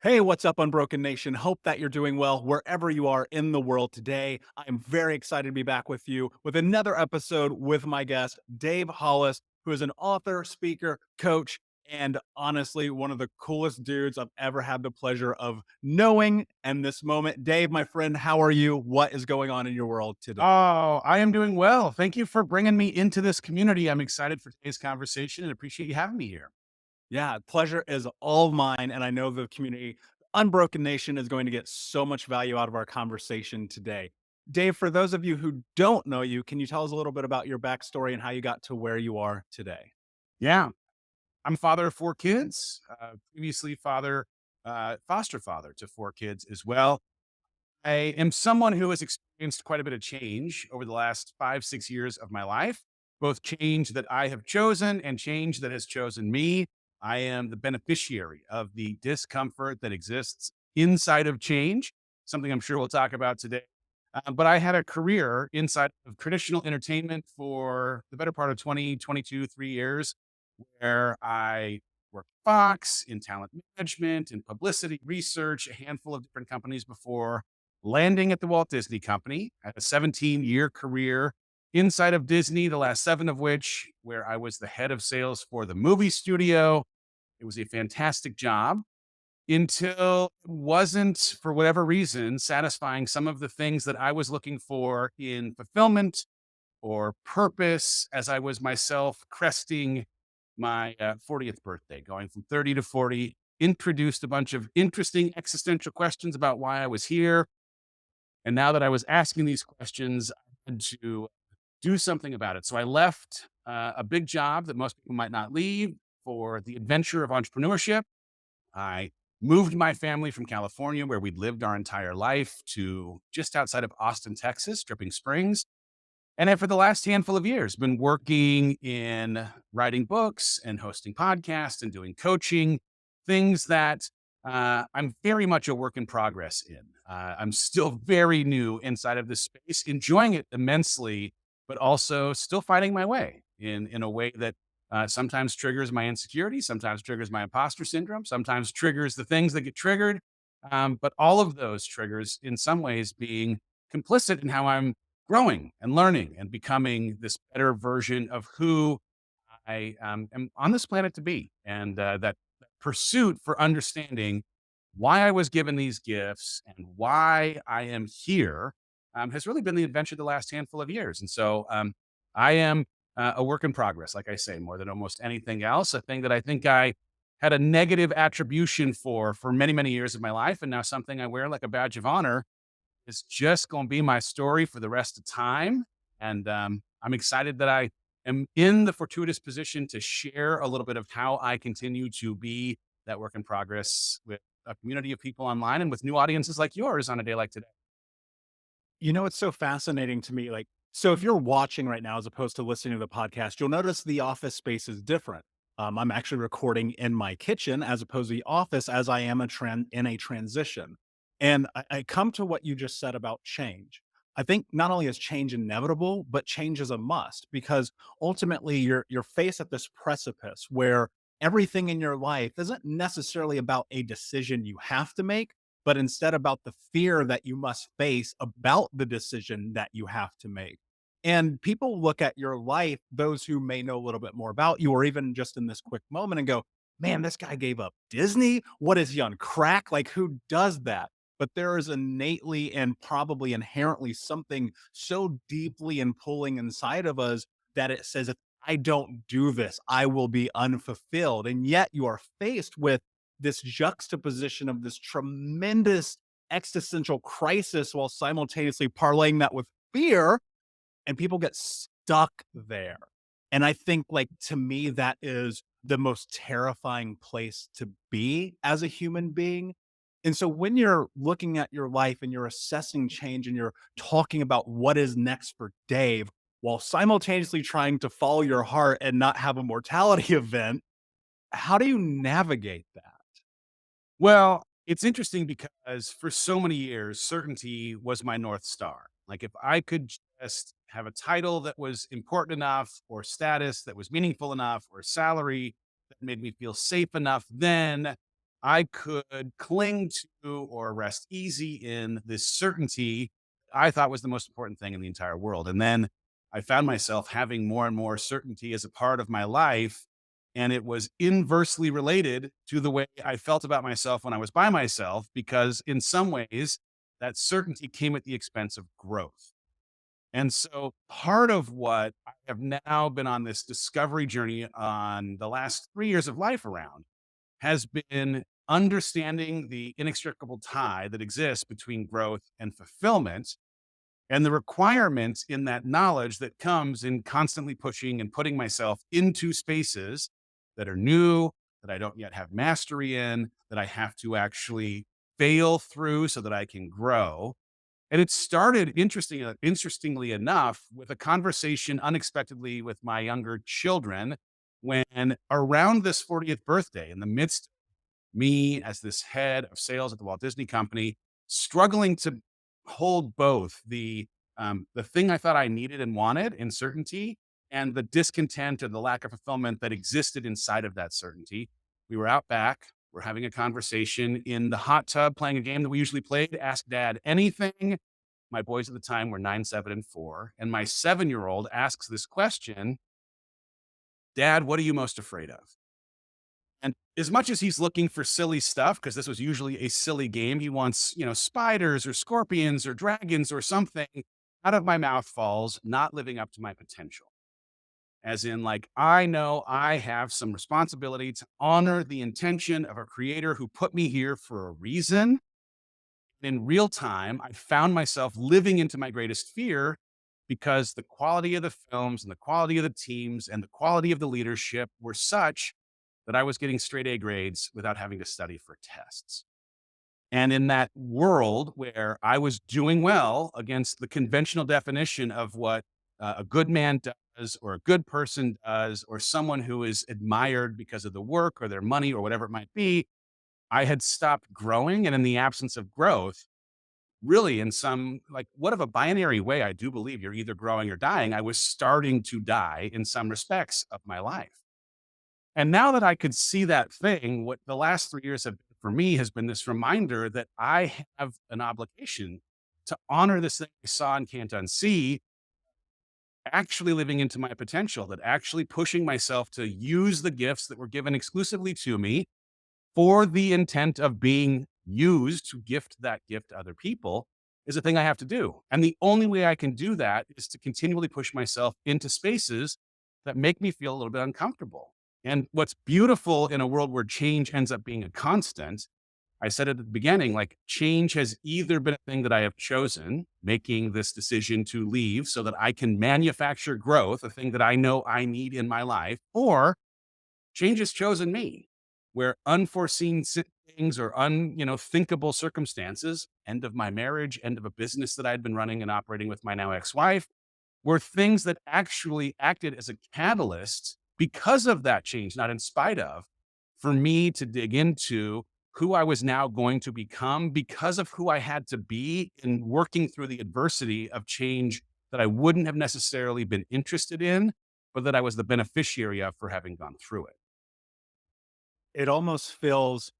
Hey, what's up, Unbroken Nation? Hope that you're doing well wherever you are in the world today. I'm very excited to be back with you with another episode with my guest, Dave Hollis, who is an author, speaker, coach, and honestly, one of the coolest dudes I've ever had the pleasure of knowing in this moment. Dave, my friend, how are you? What is going on in your world today? Oh, I am doing well. Thank you for bringing me into this community. I'm excited for today's conversation and appreciate you having me here. Yeah, pleasure is all mine. And I know the community, Unbroken Nation, is going to get so much value out of our conversation today. Dave, for those of you who don't know you, can you tell us a little bit about your backstory and how you got to where you are today? Yeah, I'm a father of four kids, previously foster father to four kids as well. I am someone who has experienced quite a bit of change over the last 5, 6 years of my life, both change that I have chosen and change that has chosen me. I am the beneficiary of the discomfort that exists inside of change, something I'm sure we'll talk about today. But I had a career inside of traditional entertainment for the better part of 20, 22, 3 years, where I worked at Fox in talent management and publicity research, a handful of different companies before landing at the Walt Disney Company. I had a 17-year career inside of Disney, the last seven of which where I was the head of sales for the movie studio. It was a fantastic job until it wasn't, for whatever reason, satisfying some of the things that I was looking for in fulfillment or purpose as I was myself cresting my 40th birthday, going from 30 to 40, introduced a bunch of interesting existential questions about why I was here. And now that I was asking these questions, I had to do something about it. So I left a big job that most people might not leave for the adventure of entrepreneurship. I moved my family from California, where we'd lived our entire life, to just outside of Austin, Texas, Dripping Springs. And then for the last handful of years, been working in writing books and hosting podcasts and doing coaching, things that I'm very much a work in progress in. I'm still very new inside of this space, enjoying it immensely, but also still finding my way in a way that sometimes triggers my insecurity, sometimes triggers my imposter syndrome, sometimes triggers the things that get triggered. But all of those triggers, in some ways, being complicit in how I'm growing and learning and becoming this better version of who I am on this planet to be. And that pursuit for understanding why I was given these gifts and why I am here has really been the adventure the last handful of years. And so I am a work in progress, like I say, more than almost anything else, a thing that I think I had a negative attribution for many, many years of my life. And now something I wear like a badge of honor is just going to be my story for the rest of time. And I'm excited that I am in the fortuitous position to share a little bit of how I continue to be that work in progress with a community of people online and with new audiences like yours on a day like today. You know, it's so fascinating to me. So if you're watching right now as opposed to listening to the podcast, you'll notice the office space is different. I'm actually recording in my kitchen as opposed to the office as I am in a transition. And I come to what you just said about change. I think not only is change inevitable, but change is a must because ultimately you're faced at this precipice where everything in your life isn't necessarily about a decision you have to make, but instead about the fear that you must face about the decision that you have to make. And people look at your life, those who may know a little bit more about you, or even just in this quick moment, and go, man, this guy gave up Disney. What is he on crack? Like, who does that? But there is innately and probably inherently something so deeply and pulling inside of us that it says, if I don't do this, I will be unfulfilled. And yet you are faced with this juxtaposition of this tremendous existential crisis while simultaneously parlaying that with fear, and people get stuck there. And I think, like, to me, that is the most terrifying place to be as a human being. And so when you're looking at your life and you're assessing change and you're talking about what is next for Dave while simultaneously trying to follow your heart and not have a mortality event, how do you navigate that? Well, it's interesting because for so many years, certainty was my North Star. Like if I could just have a title that was important enough, or status that was meaningful enough, or salary that made me feel safe enough, then I could cling to or rest easy in this certainty I thought was the most important thing in the entire world. And then I found myself having more and more certainty as a part of my life. And it was inversely related to the way I felt about myself when I was by myself, because in some ways, that certainty came at the expense of growth. And so part of what I have now been on this discovery journey on the last 3 years of life around has been understanding the inextricable tie that exists between growth and fulfillment, and the requirements in that knowledge that comes in constantly pushing and putting myself into spaces that are new, that I don't yet have mastery in, that I have to actually fail through so that I can grow. And it started interestingly enough with a conversation unexpectedly with my younger children, when around this 40th birthday, in the midst me as this head of sales at the Walt Disney Company, struggling to hold both the thing I thought I needed and wanted in certainty, and the discontent or the lack of fulfillment that existed inside of that certainty. We were out back. We're having a conversation in the hot tub, playing a game that we usually played, Ask Dad Anything. My boys at the time were 9, 7, and 4. And my 7-year-old asks this question: Dad, what are you most afraid of? And as much as he's looking for silly stuff, because this was usually a silly game, he wants, spiders or scorpions or dragons or something. Out of my mouth falls, not living up to my potential. As in, like, I know I have some responsibility to honor the intention of a creator who put me here for a reason. In real time, I found myself living into my greatest fear, because the quality of the films and the quality of the teams and the quality of the leadership were such that I was getting straight A grades without having to study for tests. And in that world where I was doing well against the conventional definition of what a good man does, or a good person does, or someone who is admired because of the work or their money or whatever it might be, I had stopped growing. And in the absence of growth, really, in some, like, what of a binary way, I do believe you're either growing or dying. I was starting to die in some respects of my life. And now that I could see that thing, what the last 3 years have been for me has been this reminder that I have an obligation to honor this thing I saw and can't unsee, actually living into my potential, that actually pushing myself to use the gifts that were given exclusively to me for the intent of being used to gift that gift to other people is a thing I have to do. And the only way I can do that is to continually push myself into spaces that make me feel a little bit uncomfortable. And what's beautiful in a world where change ends up being a constant, I said at the beginning, like, change has either been a thing that I have chosen, making this decision to leave so that I can manufacture growth, a thing that I know I need in my life, or change has chosen me, where unforeseen things or thinkable circumstances, end of my marriage, end of a business that I'd been running and operating with my now ex-wife, were things that actually acted as a catalyst because of that change, not in spite of, for me to dig into who I was now going to become because of who I had to be in working through the adversity of change that I wouldn't have necessarily been interested in, but that I was the beneficiary of for having gone through it. It almost feels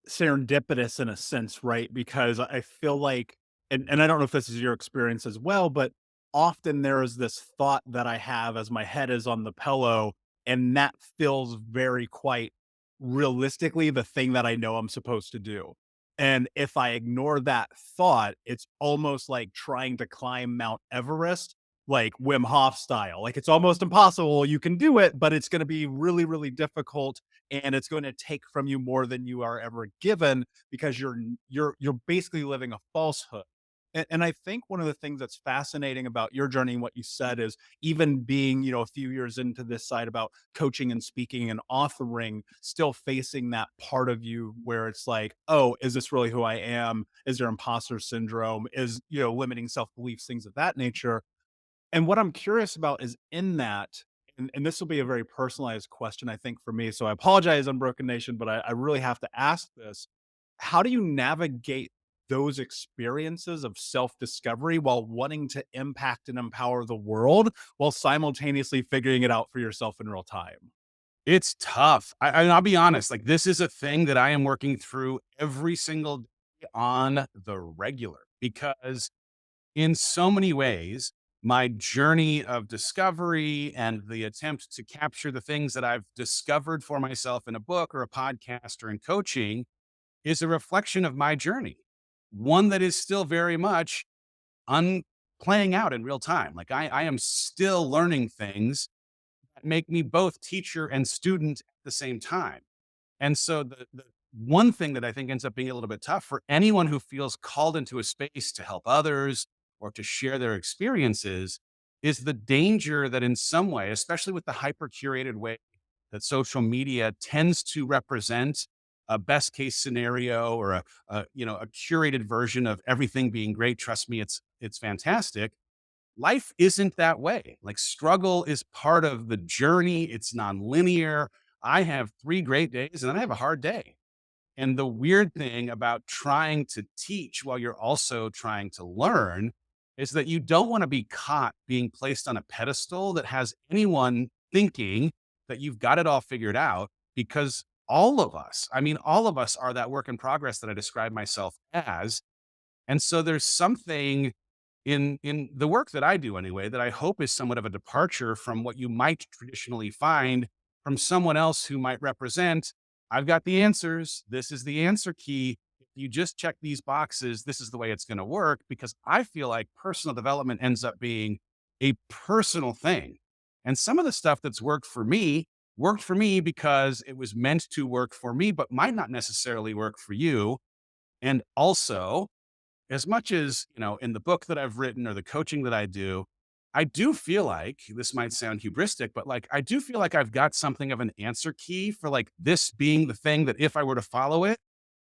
serendipitous in a sense, right? Because I feel like, and I don't know if this is your experience as well, but often there is this thought that I have as my head is on the pillow, and that feels very quite realistically the thing that I know I'm supposed to do. And if I ignore that thought, it's almost like trying to climb Mount Everest, like Wim Hof style. Like, it's almost impossible. You can do it, but it's going to be really, really difficult, and it's going to take from you more than you are ever given, because you're basically living a falsehood. And I think one of the things that's fascinating about your journey and what you said is, even being, a few years into this side about coaching and speaking and authoring, still facing that part of you where it's like, oh, is this really who I am? Is there imposter syndrome? Is, limiting self beliefs, things of that nature? And what I'm curious about is, in that, and this will be a very personalized question, I think, for me. So I apologize, Unbroken Nation, but I really have to ask this. How do you navigate those experiences of self discovery while wanting to impact and empower the world, while simultaneously figuring it out for yourself in real time? It's tough. And I'll be honest, like this is a thing that I am working through every single day on the regular because in so many ways, my journey of discovery and the attempt to capture the things that I've discovered for myself in a book or a podcast or in coaching is a reflection of my journey. One that is still very much playing out in real time. Like I am still learning things that make me both teacher and student at the same time. And so the one thing that I think ends up being a little bit tough for anyone who feels called into a space to help others or to share their experiences is the danger that in some way, especially with the hyper curated way that social media tends to represent a best case scenario or a curated version of everything being great. Trust me, it's fantastic. Life isn't that way. Like struggle is part of the journey. It's nonlinear. I have 3 great days and then I have a hard day. And the weird thing about trying to teach while you're also trying to learn is that you don't want to be caught being placed on a pedestal that has anyone thinking that you've got it all figured out because all of us are that work in progress that I describe myself as. And so there's something in the work that I do anyway that I hope is somewhat of a departure from what you might traditionally find from someone else who might represent, I've got the answers. This is the answer key. If you just check these boxes, this is the way it's going to work because I feel like personal development ends up being a personal thing. And some of the stuff that's worked for me because it was meant to work for me, but might not necessarily work for you. And also, as much as, in the book that I've written or the coaching that I do feel like this might sound hubristic, but like I do feel like I've got something of an answer key for like this being the thing that if I were to follow it,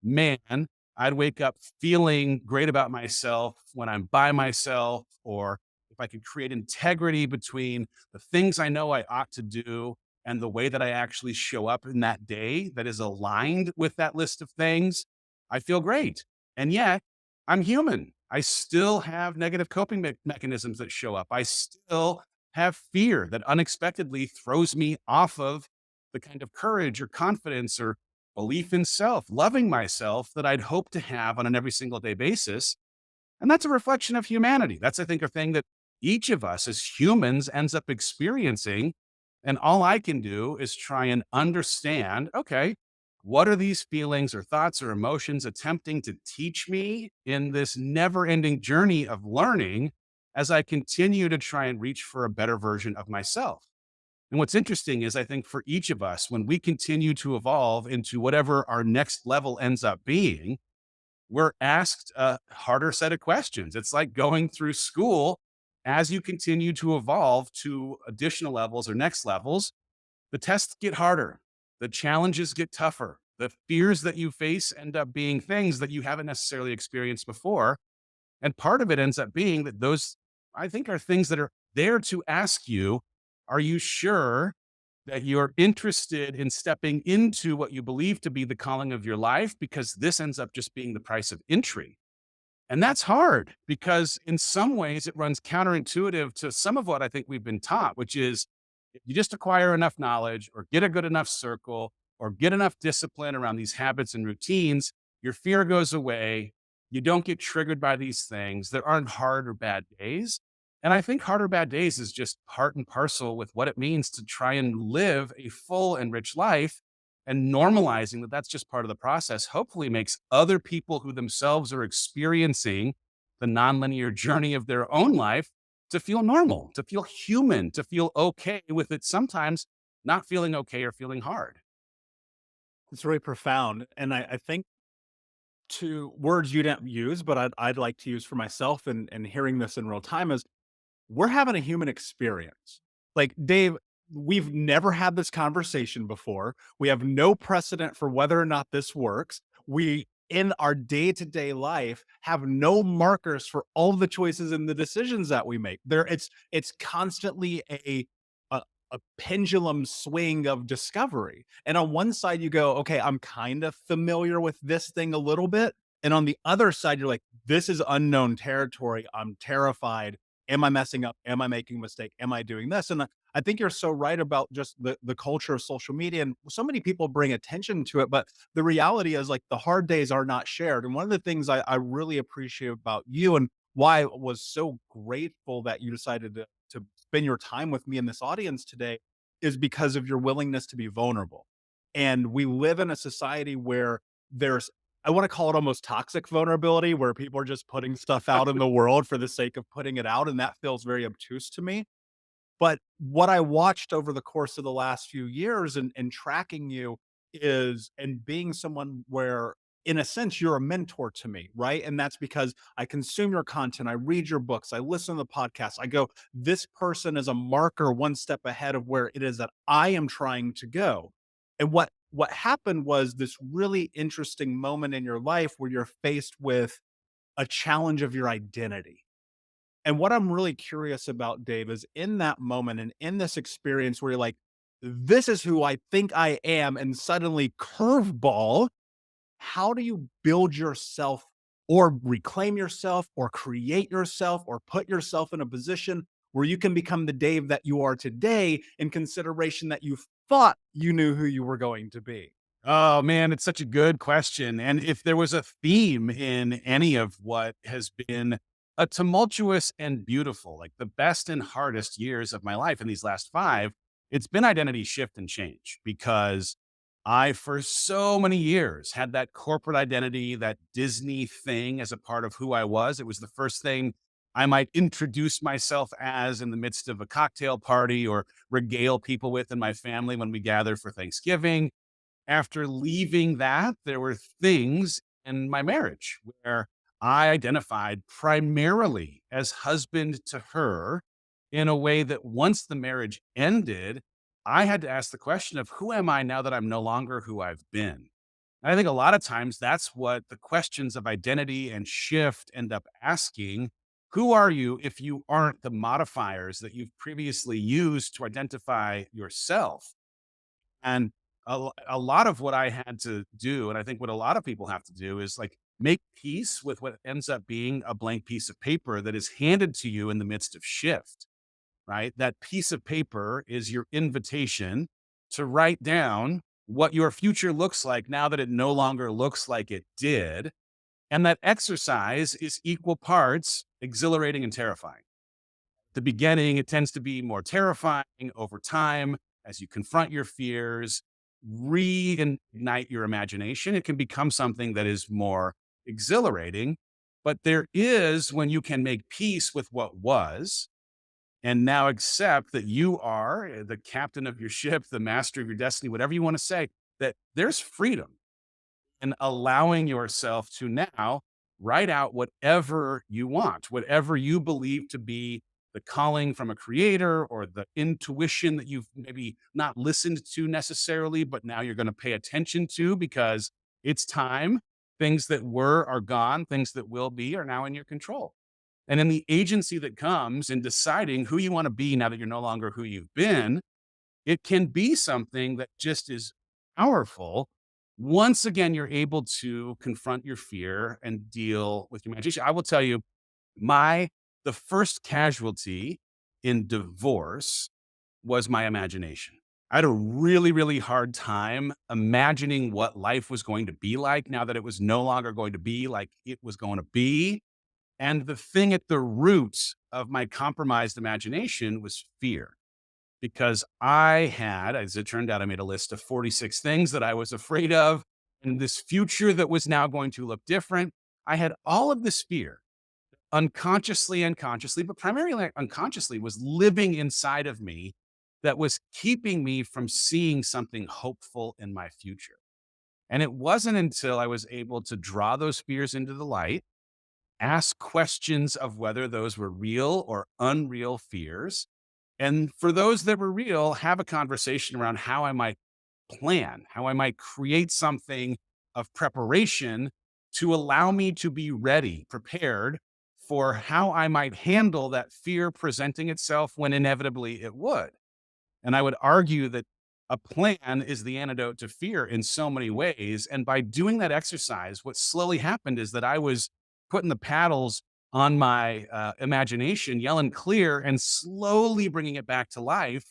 man, I'd wake up feeling great about myself when I'm by myself, or if I could create integrity between the things I know I ought to do and the way that I actually show up in that day that is aligned with that list of things, I feel great. And yet, I'm human. I still have negative coping mechanisms that show up. I still have fear that unexpectedly throws me off of the kind of courage or confidence or belief in self, loving myself that I'd hope to have on an every single day basis. And that's a reflection of humanity. That's, I think, a thing that each of us as humans ends up experiencing. And all I can do is try and understand, okay, what are these feelings or thoughts or emotions attempting to teach me in this never ending journey of learning as I continue to try and reach for a better version of myself? And what's interesting is I think for each of us, when we continue to evolve into whatever our next level ends up being, we're asked a harder set of questions. It's like going through school as you continue to evolve to additional levels or next levels. The tests get harder, the challenges get tougher, the fears that you face end up being things that you haven't necessarily experienced before. And part of it ends up being that those, I think, are things that are there to ask you, are you sure that you're interested in stepping into what you believe to be the calling of your life? Because this ends up just being the price of entry. And that's hard because in some ways it runs counterintuitive to some of what I think we've been taught, which is if you just acquire enough knowledge or get a good enough circle or get enough discipline around these habits and routines, your fear goes away. You don't get triggered by these things. There aren't hard or bad days. And I think hard or bad days is just part and parcel with what it means to try and live a full and rich life. And normalizing that that's just part of the process hopefully makes other people who themselves are experiencing the nonlinear journey of their own life to feel normal, to feel human, to feel okay with it sometimes not feeling okay or feeling hard. It's really profound. And I think to words you didn't use, but I'd like to use for myself and hearing this in real time is we're having a human experience. Like, Dave, we've never had this conversation before. We have no precedent for whether or not this works. We, in our day to day life, have no markers for all the choices and the decisions that we make. It's constantly a, a pendulum swing of discovery. And on one side, you go, okay, I'm kind of familiar with this thing a little bit. And on the other side, you're like, this is unknown territory. I'm terrified. Am I messing up? Am I making a mistake? Am I doing this? And I think you're so right about just the culture of social media, and so many people bring attention to it, but the reality is like the hard days are not shared. And one of the things I really appreciate about you and why I was so grateful that you decided to spend your time with me in this audience today is because of your willingness to be vulnerable. And we live in a society where there's, I want to call it almost toxic vulnerability, where people are just putting stuff out in the world for the sake of putting it out. And that feels very obtuse to me. But what I watched over the course of the last few years and tracking you is and being someone where, in a sense, you're a mentor to me, right? And that's because I consume your content, I read your books, I listen to the podcast. I go, this person is a marker one step ahead of where it is that I am trying to go. And what happened was this really interesting moment in your life where you're faced with a challenge of your identity. And what I'm really curious about, Dave, is in that moment and in this experience where you're like, this is who I think I am, and suddenly curveball, how do you build yourself or reclaim yourself or create yourself or put yourself in a position where you can become the Dave that you are today in consideration that you thought you knew who you were going to be? Oh man, it's such a good question. And if there was a theme in any of what has been a tumultuous and beautiful, like the best and hardest years of my life in these last five, it's been identity shift and change because I, for so many years, had that corporate identity, that Disney thing as a part of who I was. It was the first thing I might introduce myself as in the midst of a cocktail party or regale people with in my family when we gather for Thanksgiving. After leaving that, there were things in my marriage where I identified primarily as husband to her in a way that once the marriage ended, I had to ask the question of who am I now that I'm no longer who I've been? And I think a lot of times that's what the questions of identity and shift end up asking. Who are you if you aren't the modifiers that you've previously used to identify yourself? And a lot of what I had to do, and I think what a lot of people have to do is like make peace with what ends up being a blank piece of paper that is handed to you in the midst of shift, right? That piece of paper is your invitation to write down what your future looks like now that it no longer looks like it did. And that exercise is equal parts exhilarating and terrifying. The beginning, it tends to be more terrifying over time as you confront your fears, reignite your imagination. It can become something that is more exhilarating. But there is when you can make peace with what was and now accept that you are the captain of your ship, the master of your destiny, whatever you want to say, that there's freedom and allowing yourself to now write out whatever you want, whatever you believe to be the calling from a creator or the intuition that you've maybe not listened to necessarily, but now you're going to pay attention to because it's time. Things that were are gone, things that will be are now in your control. And in the agency that comes in deciding who you want to be now that you're no longer who you've been, it can be something that just is powerful. Once again, you're able to confront your fear and deal with your imagination. I will tell you, the first casualty in divorce was my imagination. I had a really, really hard time imagining what life was going to be like now that it was no longer going to be like it was going to be. And the thing at the root of my compromised imagination was fear because I had, as it turned out, I made a list of 46 things that I was afraid of and this future that was now going to look different. I had all of this fear unconsciously and consciously, but primarily unconsciously was living inside of me that was keeping me from seeing something hopeful in my future. And it wasn't until I was able to draw those fears into the light, ask questions of whether those were real or unreal fears, and for those that were real, have a conversation around how I might plan, how I might create something of preparation to allow me to be ready, prepared for how I might handle that fear presenting itself when inevitably it would. And I would argue that a plan is the antidote to fear in so many ways. And by doing that exercise, what slowly happened is that I was putting the paddles on my imagination, yelling clear and slowly bringing it back to life.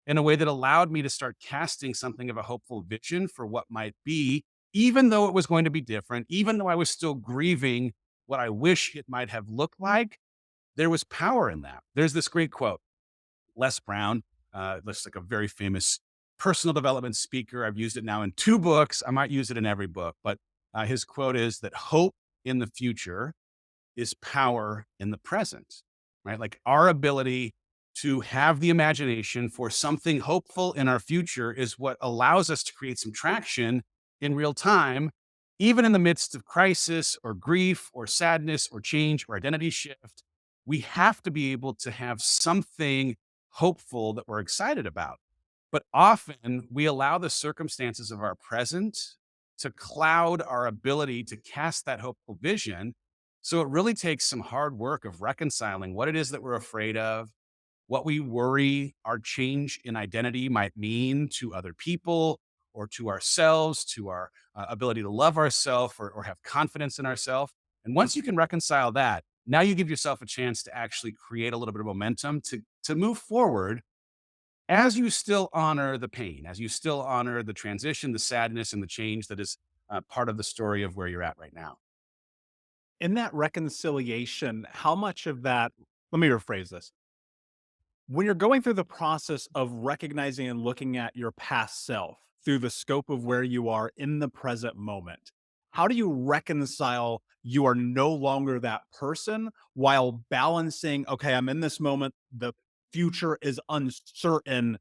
in a way that allowed me to start casting something of a hopeful vision for what might be, even though it was going to be different, even though I was still grieving what I wish it might have looked like. There was power in that. There's this great quote, Les Brown, looks like a very famous personal development speaker. I've used it now in 2 books. I might use it in every book, but his quote is that hope in the future is power in the present, right? Like our ability to have the imagination for something hopeful in our future is what allows us to create some traction in real time, even in the midst of crisis or grief or sadness or change or identity shift. We have to be able to have something hopeful that we're excited about. But often we allow the circumstances of our present to cloud our ability to cast that hopeful vision. So it really takes some hard work of reconciling what it is that we're afraid of, what we worry our change in identity might mean to other people or to ourselves, to our ability to love ourselves or have confidence in ourselves. And once you can reconcile that, now you give yourself a chance to actually create a little bit of momentum to move forward as you still honor the pain, as you still honor the transition, the sadness, and the change that is part of the story of where you're at right now. In that reconciliation, how much of that, let me rephrase this. When you're going through the process of recognizing and looking at your past self through the scope of where you are in the present moment, how do you reconcile you are no longer that person while balancing, okay, I'm in this moment, the future is uncertain,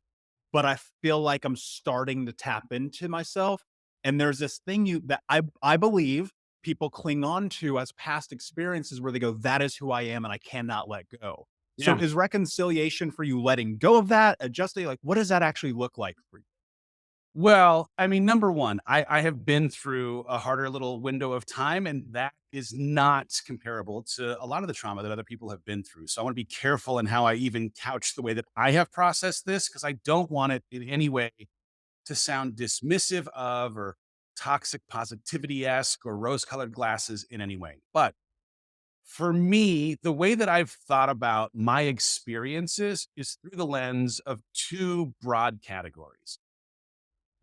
but I feel like I'm starting to tap into myself. And there's this thing that I believe people cling on to as past experiences where they go, that is who I am and I cannot let go. So Yeah. is reconciliation for you letting go of that, adjusting, like what does that actually look like for you? Well, I mean, number one, I have been through a harder little window of time, and that is not comparable to a lot of the trauma that other people have been through. So I want to be careful in how I even couch the way that I have processed this, because I don't want it in any way to sound dismissive of or toxic positivity esque or rose colored glasses in any way. But for me, the way that I've thought about my experiences is through the lens of 2 broad categories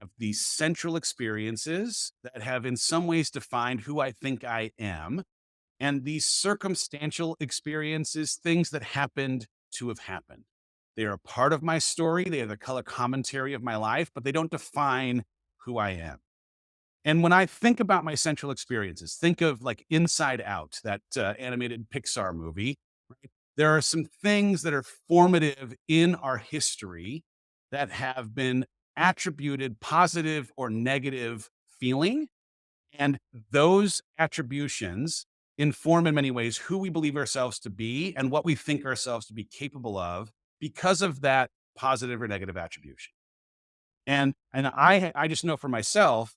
of these central experiences that have in some ways defined who I think I am, and these circumstantial experiences, things that happened to have happened. They are a part of my story, they are the color commentary of my life, but they don't define who I am. And when I think about my central experiences, think of like Inside Out, that animated Pixar movie. Right? There are some things that are formative in our history that have been attributed positive or negative feeling. And those attributions inform in many ways who we believe ourselves to be and what we think ourselves to be capable of because of that positive or negative attribution. And I just know for myself,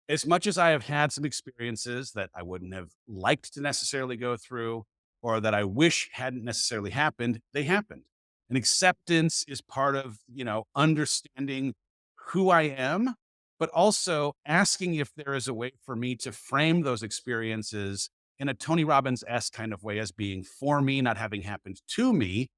as much as I have had some experiences that I wouldn't have liked to necessarily go through or that I wish hadn't necessarily happened, they happened. And acceptance is part of, understanding who I am, but also asking if there is a way for me to frame those experiences in a Tony Robbins-esque kind of way as being for me, not having happened to me.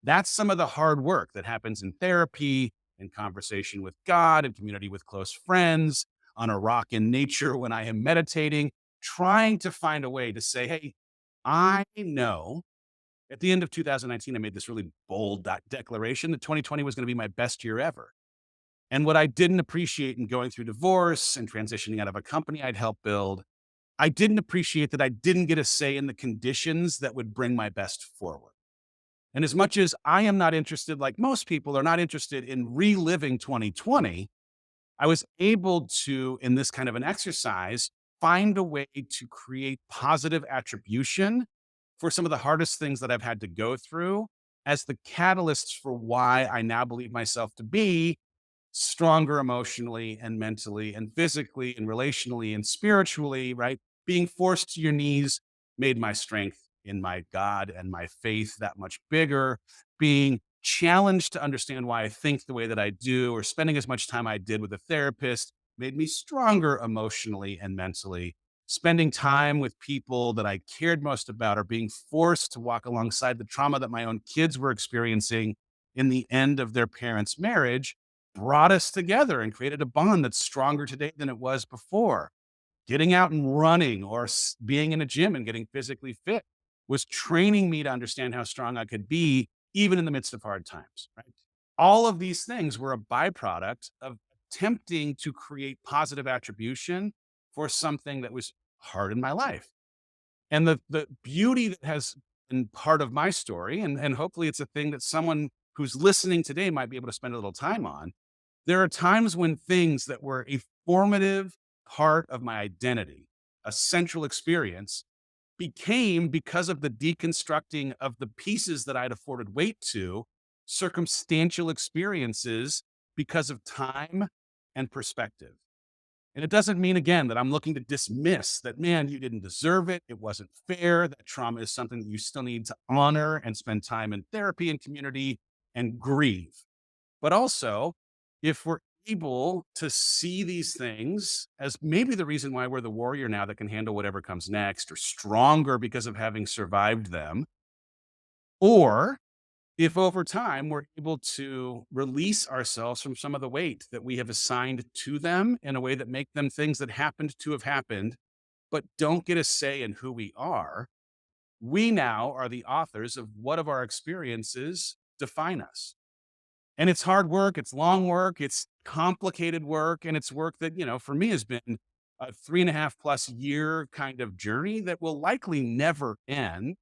That's some of the hard work that happens in therapy, in conversation with God, in community with close friends, on a rock in nature when I am meditating, trying to find a way to say, hey, I know at the end of 2019, I made this really bold declaration that 2020 was going to be my best year ever. And what I didn't appreciate in going through divorce and transitioning out of a company I'd helped build, I didn't appreciate that I didn't get a say in the conditions that would bring my best forward. And as much as I am not interested, like most people are not interested in reliving 2020, I was able to, in this kind of an exercise, find a way to create positive attribution for some of the hardest things that I've had to go through as the catalysts for why I now believe myself to be stronger emotionally and mentally and physically and relationally and spiritually, right? Being forced to your knees made my strength in my God and my faith that much bigger. Being challenged to understand why I think the way that I do, or spending as much time I did with a therapist, made me stronger emotionally and mentally. Spending time with people that I cared most about, or being forced to walk alongside the trauma that my own kids were experiencing, in the end of their parents' marriage brought us together and created a bond that's stronger today than it was before. Getting out and running or being in a gym and getting physically fit was training me to understand how strong I could be, even in the midst of hard times. Right? All of these things were a byproduct of attempting to create positive attribution for something that was hard in my life. And the beauty that has been part of my story, and hopefully it's a thing that someone who's listening today might be able to spend a little time on. There are times when things that were a formative part of my identity, a central experience, became, because of the deconstructing of the pieces that I'd afforded weight to, circumstantial experiences because of time and perspective. And it doesn't mean, again, that I'm looking to dismiss that, man, you didn't deserve it. It wasn't fair. That trauma is something that you still need to honor and spend time in therapy and community and grieve. But also, if we're able to see these things as maybe the reason why we're the warrior now that can handle whatever comes next, or stronger because of having survived them, or if over time we're able to release ourselves from some of the weight that we have assigned to them in a way that make them things that happened to have happened, but don't get a say in who we are, we now are the authors of what of our experiences define us. And it's hard work, it's long work, it's complicated work, and it's work that, for me has been a 3.5+ year kind of journey that will likely never end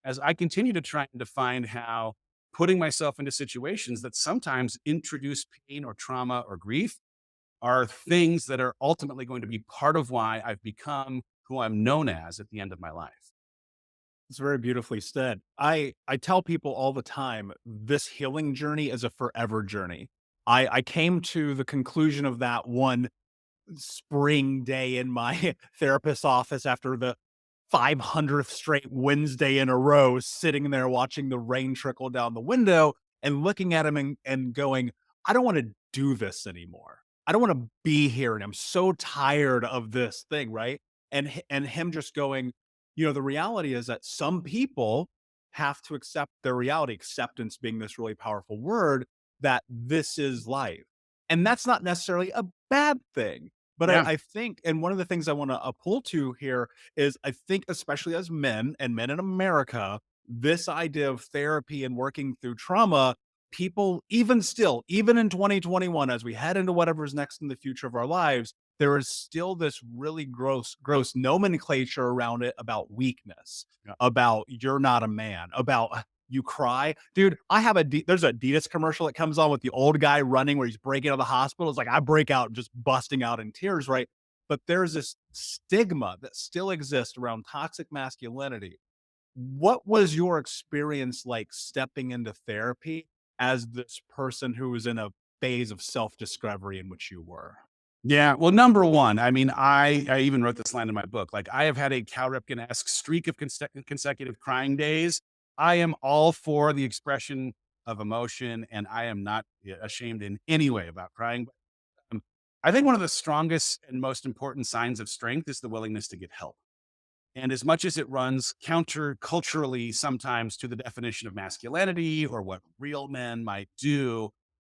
as I continue to try and define how putting myself into situations that sometimes introduce pain or trauma or grief are things that are ultimately going to be part of why I've become who I'm known as at the end of my life. It's very beautifully said. I tell people all the time, this healing journey is a forever journey. I came to the conclusion of that one spring day in my therapist's office after the 500th straight Wednesday in a row, sitting there watching the rain trickle down the window and looking at him and going, I don't want to do this anymore. I don't want to be here. And I'm so tired of this thing. Right. And him just going, the reality is that some people have to accept their reality, acceptance being this really powerful word, that this is life. And that's not necessarily a bad thing. But I, Yeah. I think, and one of the things I want to pull to here is I think, especially as men and men in America, this idea of therapy and working through trauma, people, even still, even in 2021, as we head into whatever's next in the future of our lives, there is still this really gross nomenclature around it about weakness, Yeah. about you're not a man, about you cry. Dude, there's a Adidas commercial that comes on with the old guy running where he's breaking out of the hospital. It's like I break out just busting out in tears, right? But there's this stigma that still exists around toxic masculinity. What was your experience like stepping into therapy as this person who was in a phase of self-discovery in which you were? Yeah. Well, number one, I mean, I even wrote this line in my book. Like, I have had a Cal Ripken-esque streak of consecutive crying days. I am all for the expression of emotion, and I am not ashamed in any way about crying. Um, I think one of the strongest and most important signs of strength is the willingness to get help. And as much as it runs counter culturally sometimes to the definition of masculinity or what real men might do,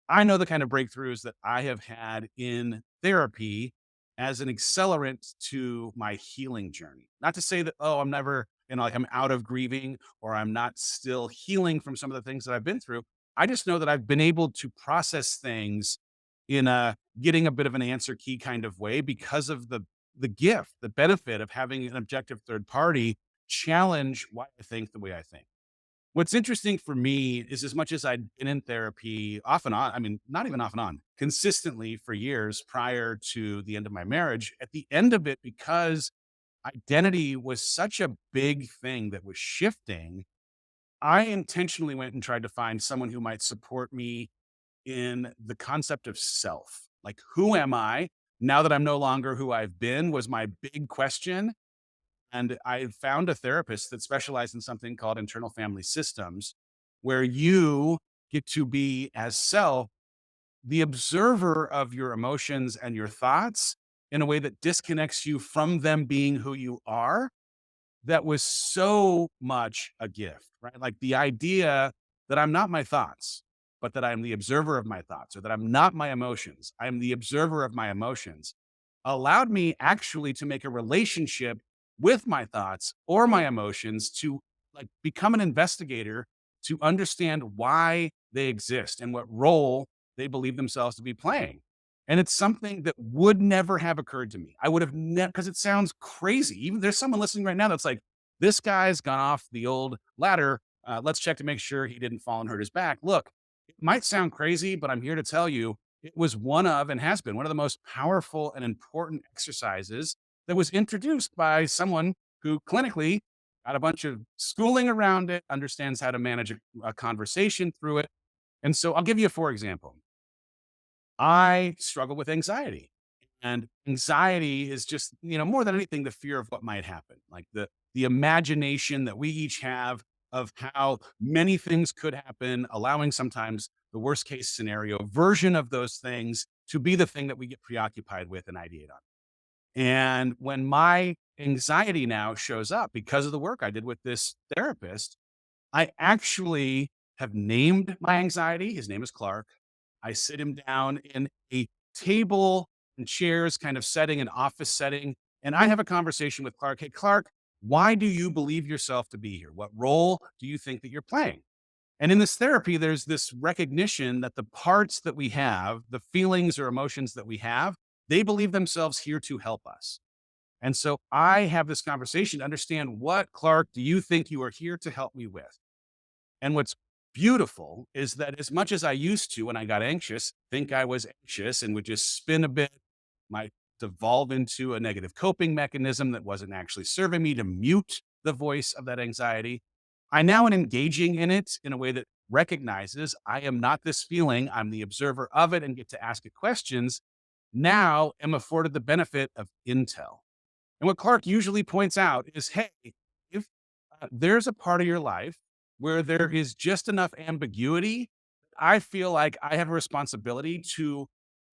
I know the kind of breakthroughs that I have had in therapy as an accelerant to my healing journey. Not to say that, oh, I'm never, like I'm out of grieving or I'm not still healing from some of the things that I've been through. I just know that I've been able to process things in a getting a bit of an answer key kind of way because of the gift, the benefit of having an objective third party challenge why I think the way I think. What's interesting for me is as much as I'd been in therapy off and on, I mean, not even off and on, consistently for years prior to the end of my marriage, at the end of it, because identity was such a big thing that was shifting, I intentionally went and tried to find someone who might support me in the concept of self. Like, who am I now that I'm no longer who I've been was my big question. And I found a therapist that specialized in something called internal family systems, where you get to be, as self, the observer of your emotions and your thoughts in a way that disconnects you from them being who you are. That was so much a gift, right? Like the idea that I'm not my thoughts. but that I'm the observer of my thoughts, or that I'm not my emotions. I am the observer of my emotions, allowed me actually to make a relationship with my thoughts or my emotions, to like become an investigator, to understand why they exist and what role they believe themselves to be playing. And it's something that would never have occurred to me. I would have never, because it sounds crazy. Even there's someone listening right now that's like, this guy's gone off the old ladder. Let's check to make sure he didn't fall and hurt his back. Look, it might sound crazy, but I'm here to tell you it was one of, and has been one of the most powerful and important exercises that was introduced by someone who clinically got a bunch of schooling around it, understands how to manage a conversation through it. And so I'll give you a for example. I struggle with anxiety. And anxiety is just, more than anything, the fear of what might happen, like the imagination that we each have of how many things could happen, allowing sometimes the worst case scenario version of those things to be the thing that we get preoccupied with and ideate on. And when my anxiety now shows up because of the work I did with this therapist, I actually have named my anxiety. His name is Clark. I sit him down in a table and chairs kind of setting, an office setting, and I have a conversation with Clark. Hey, Clark, why do you believe yourself to be here? What role do you think that you're playing? And in this therapy, there's this recognition that the parts that we have, the feelings or emotions that we have, they believe themselves here to help us. And so I have this conversation to understand, what, Clark, do you think you are here to help me with? And what's beautiful is that as much as I used to, when I got anxious, think I was anxious and would just spin a bit, might devolve into a negative coping mechanism that wasn't actually serving me, to mute the voice of that anxiety. I now am engaging in it in a way that recognizes I am not this feeling, I'm the observer of it, and get to ask it questions. Now am afforded the benefit of intel. And what Clark usually points out is, hey, if there's a part of your life where there is just enough ambiguity, I feel like I have a responsibility to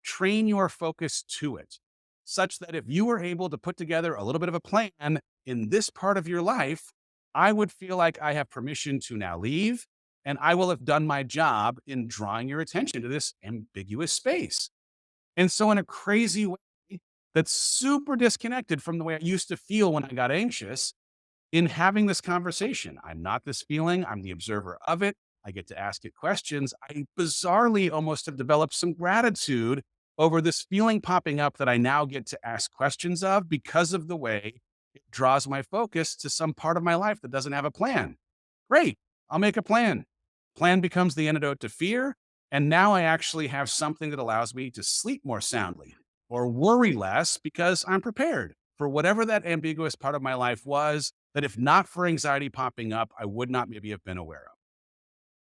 train your focus to it, such that if you were able to put together a little bit of a plan in this part of your life, I would feel like I have permission to now leave, and I will have done my job in drawing your attention to this ambiguous space. And so, in a crazy way that's super disconnected from the way I used to feel when I got anxious, in having this conversation, I'm not this feeling, I'm the observer of it. I get to ask it questions. I bizarrely almost have developed some gratitude over this feeling popping up that I now get to ask questions of, because of the way it draws my focus to some part of my life that doesn't have a plan. Great, I'll make a plan. Plan becomes the antidote to fear. And now I actually have something that allows me to sleep more soundly or worry less, because I'm prepared for whatever that ambiguous part of my life was, that if not for anxiety popping up, I would not maybe have been aware of.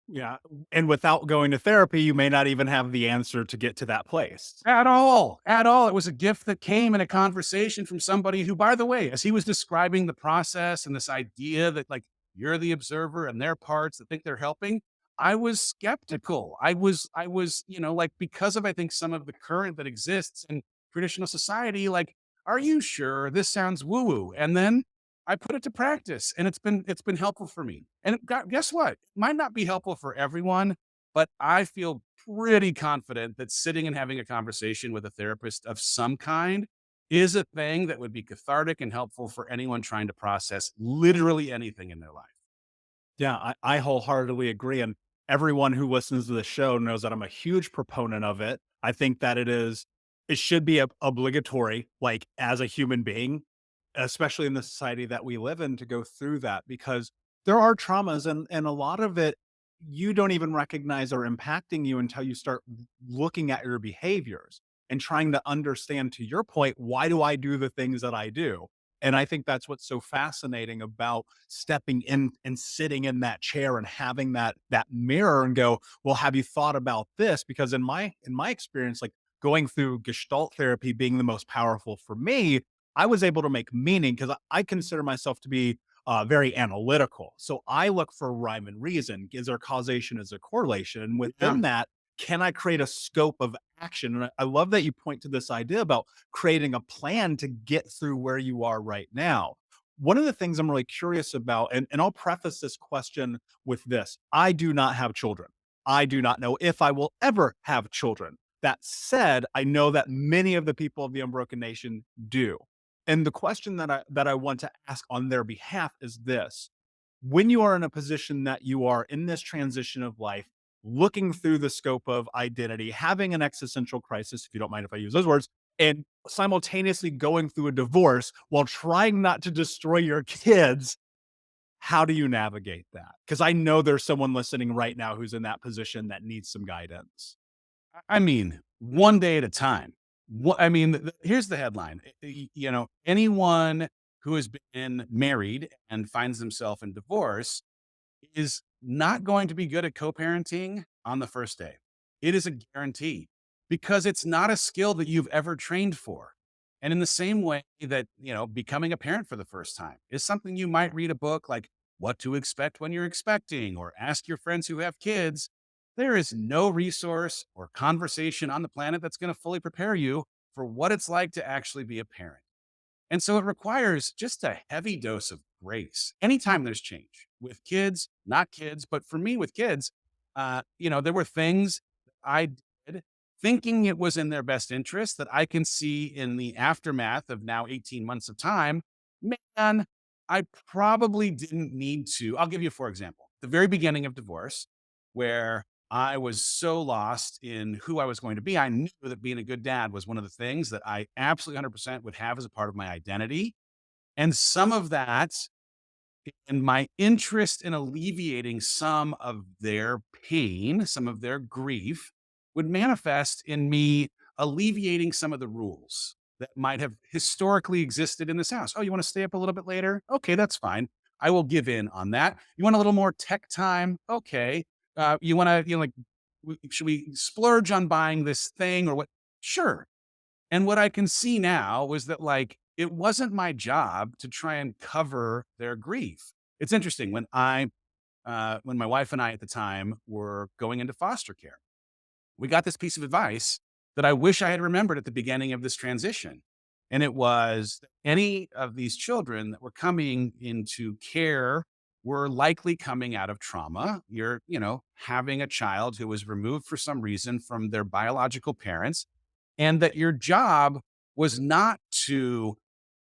Yeah. And without going to therapy, you may not even have the answer to get to that place. At all, at all. It was a gift that came in a conversation from somebody who, by the way, as he was describing the process and this idea that like you're the observer and their parts that think they're helping, I was skeptical. I was, like, because of, I think, some of the current that exists in traditional society, like, are you sure this sounds woo woo? And then I put it to practice, and it's been helpful for me. And guess what? It might not be helpful for everyone, but I feel pretty confident that sitting and having a conversation with a therapist of some kind is a thing that would be cathartic and helpful for anyone trying to process literally anything in their life. Yeah, I wholeheartedly agree. And everyone who listens to the show knows that I'm a huge proponent of it. I think that it should be obligatory, like as a human being, especially in the society that we live in, to go through that, because there are traumas, and a lot of it you don't even recognize are impacting you until you start looking at your behaviors and trying to understand, to your point, why do I do the things that I do? And I think that's what's so fascinating about stepping in and sitting in that chair and having that mirror and go, well, have you thought about this? Because in my experience, like going through Gestalt therapy being the most powerful for me, I was able to make meaning, because I consider myself to be very analytical. So I look for rhyme and reason. Is there causation? Is there correlation? And Yeah. within that, can I create a scope of action? And I love that you point to this idea about creating a plan to get through where you are right now. One of the things I'm really curious about, and I'll preface this question with this: I do not have children. I do not know if I will ever have children. That said, I know that many of the people of the Unbroken Nation do. And the question that I want to ask on their behalf is this: when you are in a position that you are in this transition of life, looking through the scope of identity, having an existential crisis, if you don't mind if I use those words, and simultaneously going through a divorce while trying not to destroy your kids, how do you navigate that? Because I know there's someone listening right now who's in that position that needs some guidance. I mean, one day at a time. I mean, here's the headline. Anyone who has been married and finds themselves in divorce is not going to be good at co-parenting on the first day. It is a guarantee because it's not a skill that you've ever trained for. And in the same way that, becoming a parent for the first time is something you might read a book like What to Expect When You're Expecting or ask your friends who have kids. There is no resource or conversation on the planet that's going to fully prepare you for what it's like to actually be a parent. And so it requires just a heavy dose of grace anytime there's change with kids, not kids. But for me, with kids, there were things I did thinking it was in their best interest that I can see in the aftermath of now 18 months of time. Man, I probably didn't need to. I'll give you, for example, the very beginning of divorce, where I was so lost in who I was going to be. I knew that being a good dad was one of the things that I absolutely 100% would have as a part of my identity. And some of that and my interest in alleviating some of their pain, some of their grief would manifest in me alleviating some of the rules that might have historically existed in this house. Oh, you want to stay up a little bit later? Okay, that's fine. I will give in on that. You want a little more tech time? Okay. You want to, like, should we splurge on buying this thing or what? Sure. And what I can see now was that, like, it wasn't my job to try and cover their grief. It's interesting when my wife and I at the time were going into foster care, we got this piece of advice that I wish I had remembered at the beginning of this transition. And it was any of these children that were coming into care were likely coming out of trauma. You're, having a child who was removed for some reason from their biological parents, and that your job was not to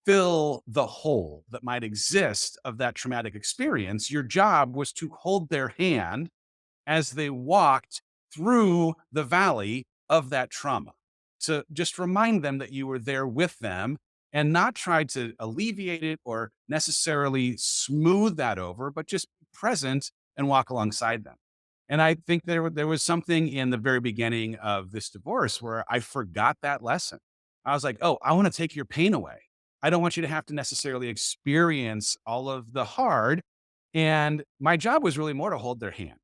fill the hole that might exist of that traumatic experience. Your job was to hold their hand as they walked through the valley of that trauma, to just remind them that you were there with them and not try to alleviate it or necessarily smooth that over, but just be present and walk alongside them. And I think there was something in the very beginning of this divorce where I forgot that lesson. I was like, oh, I want to take your pain away. I don't want you to have to necessarily experience all of the hard. And my job was really more to hold their hand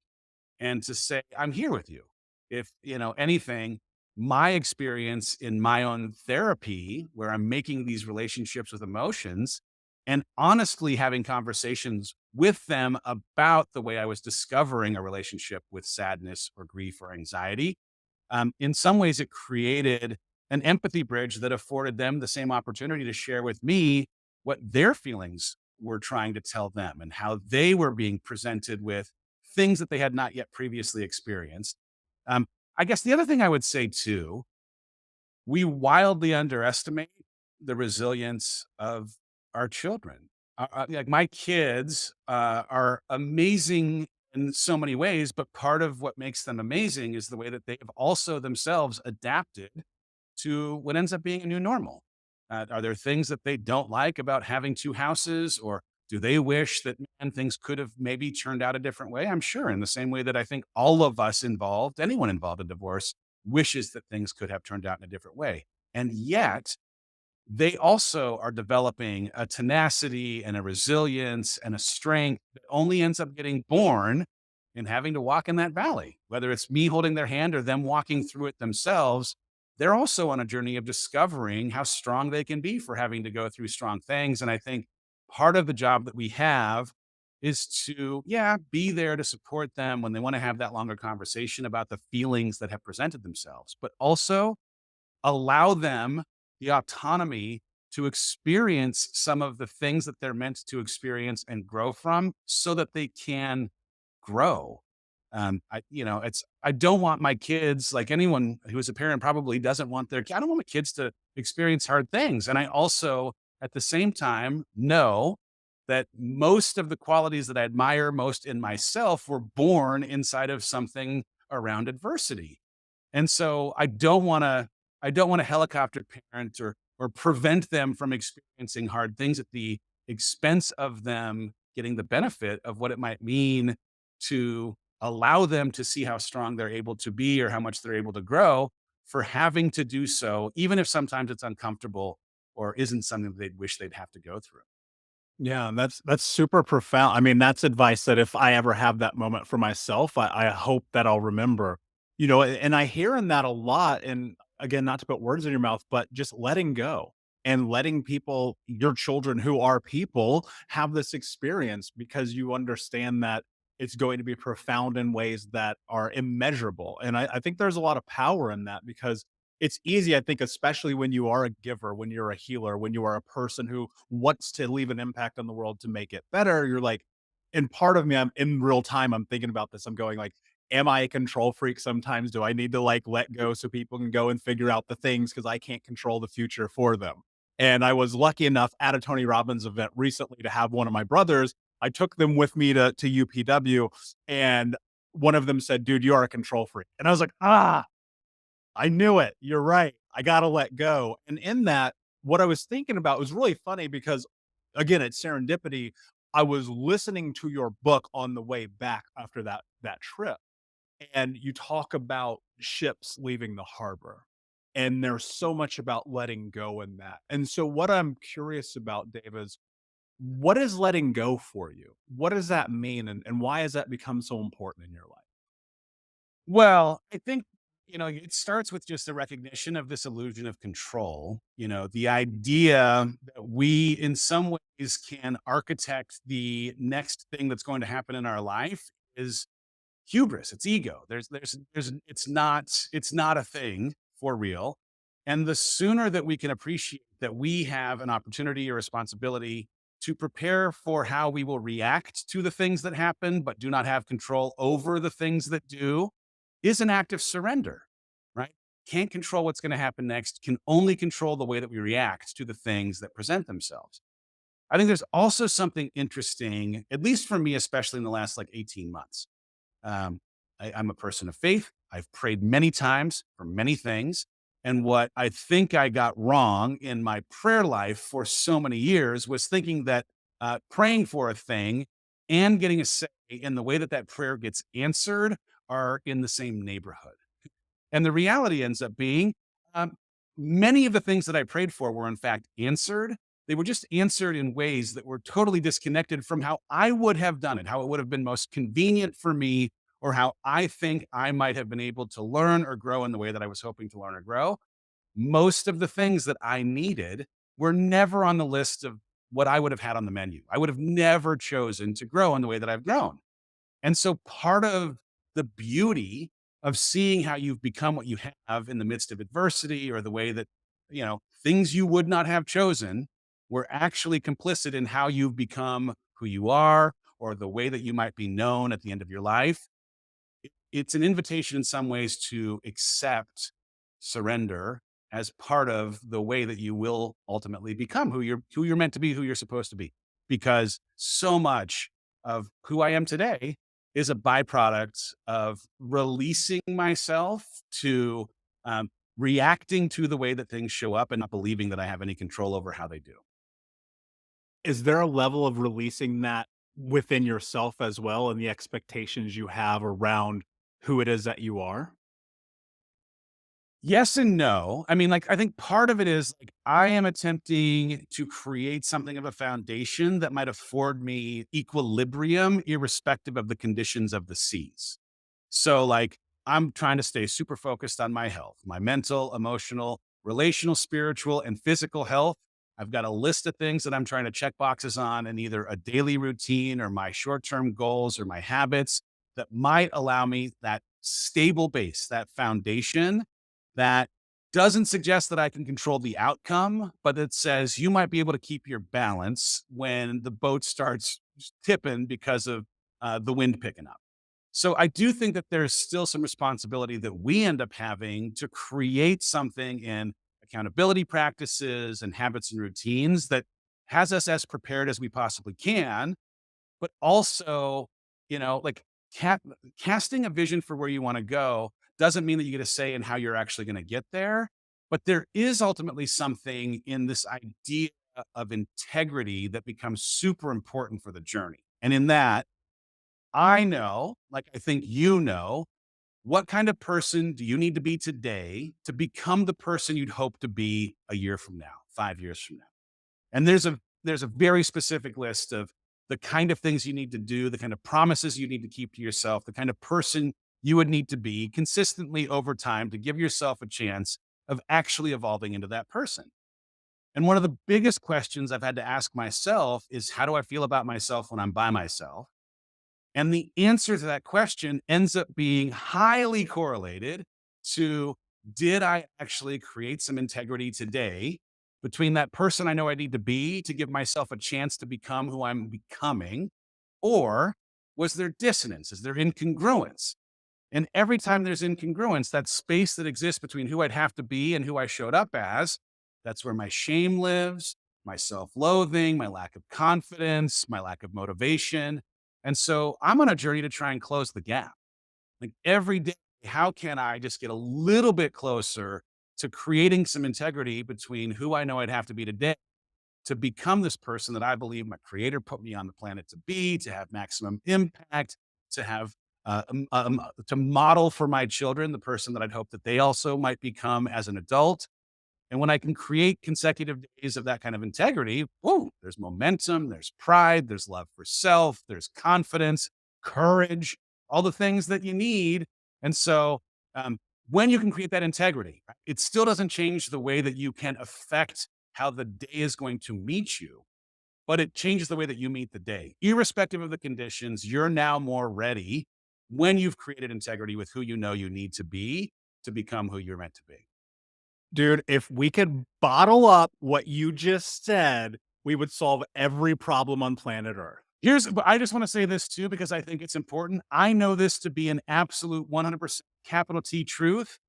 and to say, I'm here with you. If, anything, my experience in my own therapy, where I'm making these relationships with emotions and honestly having conversations with them about the way I was discovering a relationship with sadness or grief or anxiety, in some ways it created an empathy bridge that afforded them the same opportunity to share with me what their feelings were trying to tell them and how they were being presented with things that they had not yet previously experienced. Um, I guess the other thing I would say too, we wildly underestimate the resilience of our children. Like my kids are amazing in so many ways, but part of what makes them amazing is the way that they have also themselves adapted to what ends up being a new normal. Are there things that they don't like about having two houses, or do they wish that, man, things could have maybe turned out a different way? I'm sure, in the same way that I think all of us involved, anyone involved in divorce, wishes that things could have turned out in a different way. And yet, they also are developing a tenacity and a resilience and a strength that only ends up getting born in having to walk in that valley. Whether it's me holding their hand or them walking through it themselves, they're also on a journey of discovering how strong they can be for having to go through strong things. And I think part of the job that we have is to, yeah, be there to support them when they want to have that longer conversation about the feelings that have presented themselves, but also allow them the autonomy to experience some of the things that they're meant to experience and grow from so that they can grow. I don't want my kids, like anyone who is a parent probably doesn't want I don't want my kids to experience hard things. And I also, at the same time, know that most of the qualities that I admire most in myself were born inside of something around adversity. And so I don't want to helicopter parent or prevent them from experiencing hard things at the expense of them getting the benefit of what it might mean to allow them to see how strong they're able to be or how much they're able to grow for having to do so, even if sometimes it's uncomfortable or isn't something that they'd wish they'd have to go through. Yeah, and that's super profound. I mean, that's advice that if I ever have that moment for myself, I hope that I'll remember. And I hear in that a lot. And again, not to put words in your mouth, but just letting go and letting people, your children who are people, have this experience because you understand that it's going to be profound in ways that are immeasurable. And I think there's a lot of power in that because it's easy, I think, especially when you are a giver, when you're a healer, when you are a person who wants to leave an impact on the world to make it better. You're like, and part of me, I'm in real time, I'm thinking about this. I'm going like, am I a control freak sometimes? Do I need to like let go so people can go and figure out the things because I can't control the future for them? And I was lucky enough at a Tony Robbins event recently to have one of my brothers. I took them with me to UPW, and one of them said, "Dude, you are a control freak." And I was like, ah, I knew it. You're right. I gotta let go. And in that, what I was thinking about was really funny because, again, it's serendipity. I was listening to your book on the way back after that trip, and you talk about ships leaving the harbor. And there's so much about letting go in that. And so what I'm curious about, Dave, is what is letting go for you? What does that mean? And why has that become so important in your life? Well, I think, it starts with just the recognition of this illusion of control. The idea that we, in some ways, can architect the next thing that's going to happen in our life is hubris. It's ego. It's not a thing for real. And the sooner that we can appreciate that we have an opportunity or responsibility to prepare for how we will react to the things that happen, but do not have control over the things that do, is an act of surrender, right? Can't control what's going to happen next, can only control the way that we react to the things that present themselves. I think there's also something interesting, at least for me, especially in the last like 18 months. Um, I'm a person of faith. I've prayed many times for many things. And what I think I got wrong in my prayer life for so many years was thinking that praying for a thing and getting a say in the way that that prayer gets answered are in the same neighborhood. And the reality ends up being um, many of the things that I prayed for were, in fact, answered. They were just answered in ways that were totally disconnected from how I would have done it, how it would have been most convenient for me, or how I think I might have been able to learn or grow in the way that I was hoping to learn or grow. Most of the things that I needed were never on the list of what I would have had on the menu. I would have never chosen to grow in the way that I've grown. And so part of the beauty of seeing how you've become what you have in the midst of adversity or the way that, things you would not have chosen were actually complicit in how you've become who you are or the way that you might be known at the end of your life. It's an invitation in some ways to accept surrender as part of the way that you will ultimately become who you're meant to be, who you're supposed to be. Because so much of who I am today is a byproduct of releasing myself to reacting to the way that things show up and not believing that I have any control over how they do. Is there a level of releasing that within yourself as well and the expectations you have around who it is that you are? Yes and no. I mean, like, I think part of it is like I am attempting to create something of a foundation that might afford me equilibrium, irrespective of the conditions of the seas. So, like, I'm trying to stay super focused on my health, my mental, emotional, relational, spiritual, and physical health. I've got a list of things that I'm trying to check boxes on in either a daily routine or my short term goals or my habits that might allow me that stable base, that foundation that doesn't suggest that I can control the outcome, but it says you might be able to keep your balance when the boat starts tipping because of the wind picking up. So I do think that there's still some responsibility that we end up having to create something in accountability practices and habits and routines that has us as prepared as we possibly can, but also, like ca- casting a vision for where you want to go doesn't mean that you get a say in how you're actually going to get there. But there is ultimately something in this idea of integrity that becomes super important for the journey. And in that, I know, like I think what kind of person do you need to be today to become the person you'd hope to be a year from now, 5 years from now? And there's a very specific list of the kind of things you need to do, the kind of promises you need to keep to yourself, the kind of person you would need to be consistently over time to give yourself a chance of actually evolving into that person. And one of the biggest questions I've had to ask myself is, how do I feel about myself when I'm by myself? And the answer to that question ends up being highly correlated to, did I actually create some integrity today between that person I know I need to be to give myself a chance to become who I'm becoming? Or was there dissonance? Is there incongruence? And every time there's incongruence, that space that exists between who I'd have to be and who I showed up as, that's where my shame lives, my self loathing, my lack of confidence, my lack of motivation. And so I'm on a journey to try and close the gap. Like every day, how can I just get a little bit closer to creating some integrity between who I know I'd have to be today to become this person that I believe my creator put me on the planet to be, to have maximum impact, to have to model for my children the person that I'd hope that they also might become as an adult. And when I can create consecutive days of that kind of integrity, whoa, there's momentum, there's pride, there's love for self, there's confidence, courage, all the things that you need. And so, um, when you can create that integrity, right, it still doesn't change the way that you can affect how the day is going to meet you, but it changes the way that you meet the day. Irrespective of the conditions, you're now more ready when you've created integrity with who you know you need to become who you're meant to be. Dude, if we could bottle up what you just said, we would solve every problem on planet Earth. But I just want to say this too, because I think it's important. I know this to be an absolute 100% capital T truth.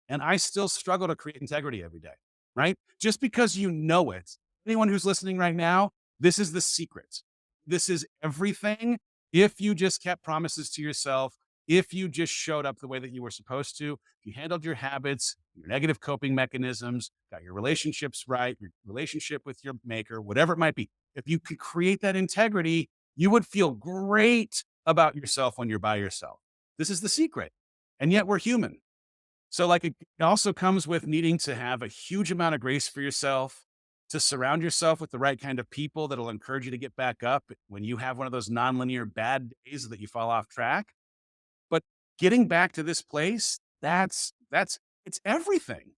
And I still struggle to create integrity every day, right? Just because you know it, anyone who's listening right now, this is the secret. This is everything. If you just kept promises to yourself, if you just showed up the way that you were supposed to, if you handled your habits, your negative coping mechanisms, got your relationships right, your relationship with your maker, whatever it might be, if you could create that integrity, you would feel great about yourself when you're by yourself. This is the secret. And yet we're human. So, like, it also comes with needing to have a huge amount of grace for yourself, to surround yourself with the right kind of people that'll encourage you to get back up when you have one of those nonlinear bad days that you fall off track. But getting back to this place, it's everything.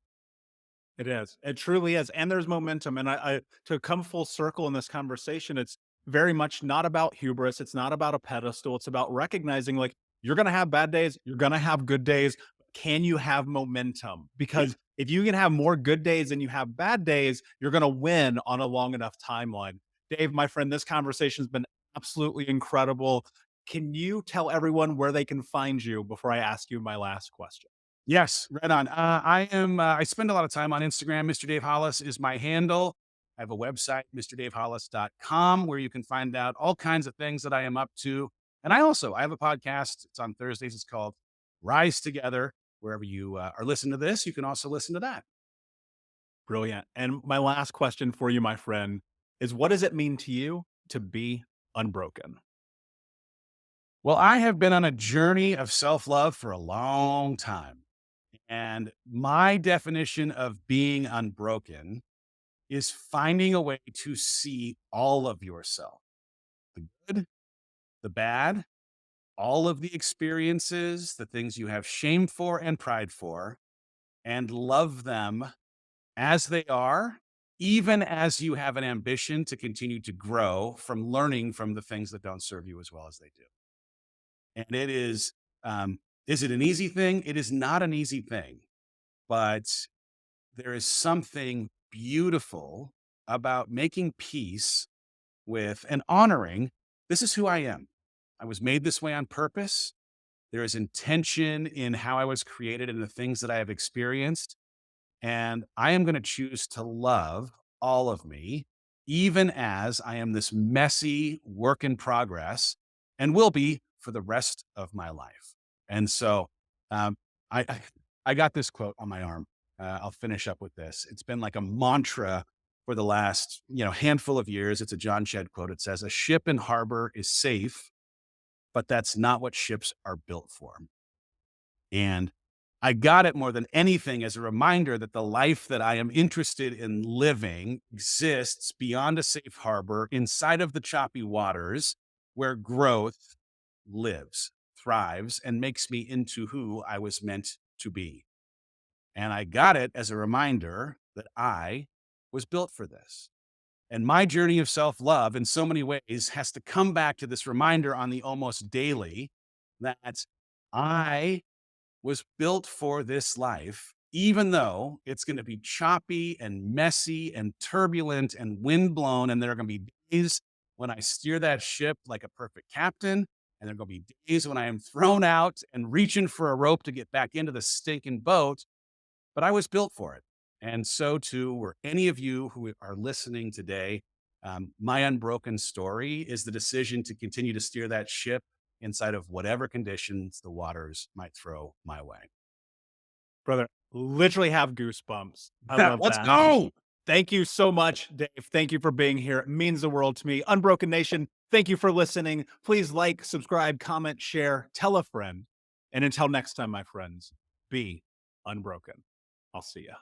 It is. It truly is. And there's momentum. And I to come full circle in this conversation, it's very much not about hubris. It's not about a pedestal. It's about recognizing like you're gonna have bad days, you're gonna have good days. Can you have momentum? Yeah. Because if you can have more good days than you have bad days, you're gonna win on a long enough timeline. Dave, my friend, this conversation has been absolutely incredible. Can you tell everyone where they can find you before I ask you my last question? Yes, right on. I spend a lot of time on Instagram. Mr. Dave Hollis is my handle. I have a website, mrdavehollis.com, where you can find out all kinds of things that I am up to. And I have a podcast. It's on Thursdays. It's called Rise Together. Wherever you are listening to this, you can also listen to that. Brilliant. And my last question for you, my friend, is what does it mean to you to be unbroken? Well, I have been on a journey of self love for a long time. And my definition of being unbroken is finding a way to see all of yourself, the good, the bad, all of the experiences, the things you have shame for and pride for, and love them as they are, even as you have an ambition to continue to grow from learning from the things that don't serve you as well as they do. And is it an easy thing? It is not an easy thing, but there is something beautiful about making peace with and honoring, this is who I am. I was made this way on purpose. There is intention in how I was created and the things that I have experienced. And I am going to choose to love all of me, even as I am this messy work in progress and will be for the rest of my life. And so um, I, I got this quote on my arm. I'll finish up with this. It's been like a mantra for the last, handful of years. It's a John Shedd quote. It says, "A ship in harbor is safe, but that's not what ships are built for." And I got it more than anything as a reminder that the life that I am interested in living exists beyond a safe harbor, inside of the choppy waters, where growth lives, thrives, and makes me into who I was meant to be. And I got it as a reminder that I was built for this. And my journey of self love, in so many ways, has to come back to this reminder on the almost daily that I was built for this life, even though it's going to be choppy and messy and turbulent and windblown. And there are going to be days when I steer that ship like a perfect captain. And there are going to be days when I am thrown out and reaching for a rope to get back into the stinking boat. But I was built for it. And so too were any of you who are listening today. My unbroken story is the decision to continue to steer that ship inside of whatever conditions the waters might throw my way. Brother, literally have goosebumps. I love Let's that. go. Thank you so much, Dave. Thank you for being here. It means the world to me. Unbroken Nation, thank you for listening. Please like, subscribe, comment, share, tell a friend. And until next time, my friends, be unbroken. I'll see ya.